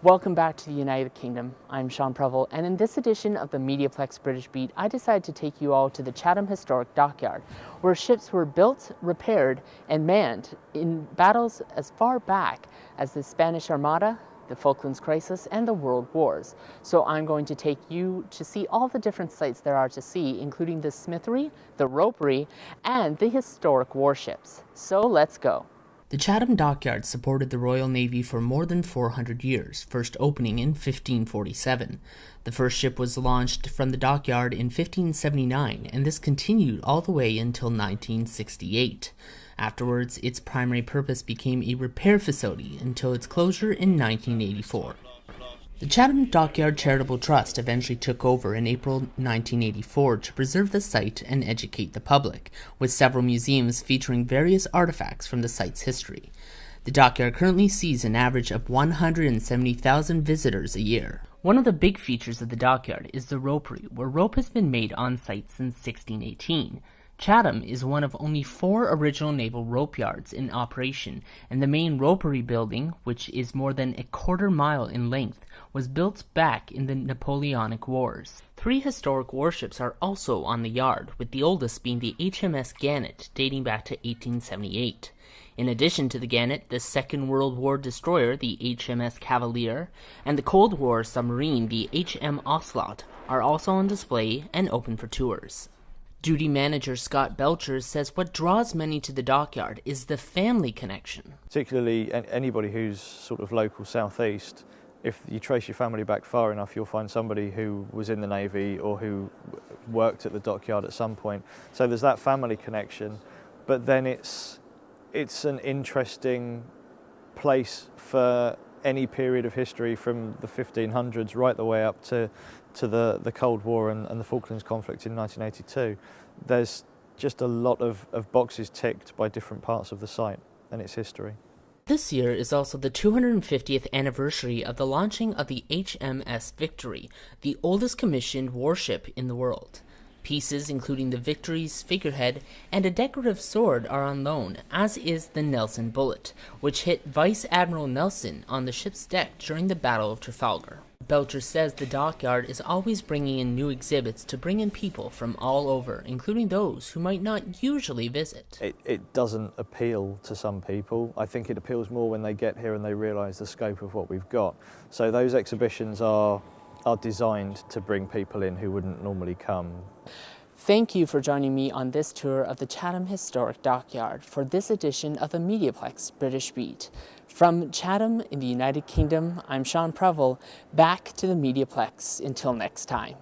Welcome back to the United Kingdom. I'm Sean Prevel, and in this edition of the MediaPlex British Beat, I decided to take you all to the Chatham Historic Dockyard, where ships were built, repaired, and manned in battles as far back as the Spanish Armada, the Falklands Crisis, and the World Wars. So I'm going to take you to see all the different sites there are to see, including the smithery, the ropery, and the historic warships. So let's go. The Chatham Dockyard supported the Royal Navy for more than 400 years, first opening in 1547. The first ship was launched from the dockyard in 1579, and this continued all the way until 1968. Afterwards, its primary purpose became a repair facility until its closure in 1984. The Chatham Dockyard Charitable Trust eventually took over in April 1984 to preserve the site and educate the public, with several museums featuring various artifacts from the site's history. The dockyard currently sees an average of 170,000 visitors a year. One of the big features of the dockyard is the ropery, where rope has been made on site since 1618. Chatham is one of only 4 original naval rope yards in operation, and the main ropery building, which is more than a quarter-mile in length, was built back in the Napoleonic Wars. 3 historic warships are also on the yard, with the oldest being the HMS Gannet, dating back to 1878. In addition to the Gannet, the Second World War destroyer, the HMS Cavalier, and the Cold War submarine, the HM Ocelot, are also on display and open for tours. Duty manager Scott Belcher says what draws many to the dockyard is the family connection. Particularly anybody who's sort of local southeast, if you trace your family back far enough, you'll find somebody who was in the Navy or who worked at the dockyard at some point. So there's that family connection, but then it's an interesting place for any period of history from the 1500s right the way up to the Cold War and the Falklands conflict in 1982. There's just a lot of boxes ticked by different parts of the site and its history. This year is also the 250th anniversary of the launching of the HMS Victory, the oldest commissioned warship in the world. Pieces including the Victory's figurehead and a decorative sword are on loan, as is the Nelson bullet, which hit Vice Admiral Nelson on the ship's deck during the Battle of Trafalgar. Belcher says the dockyard is always bringing in new exhibits to bring in people from all over, including those who might not usually visit. It doesn't appeal to some people. I think it appeals more when they get here and they realise the scope of what we've got. So those exhibitions are designed to bring people in who wouldn't normally come. Thank you for joining me on this tour of the Chatham Historic Dockyard for this edition of the MediaPlex British Beat. From Chatham in the United Kingdom, I'm Sean Prevel, back to the MediaPlex. Until next time.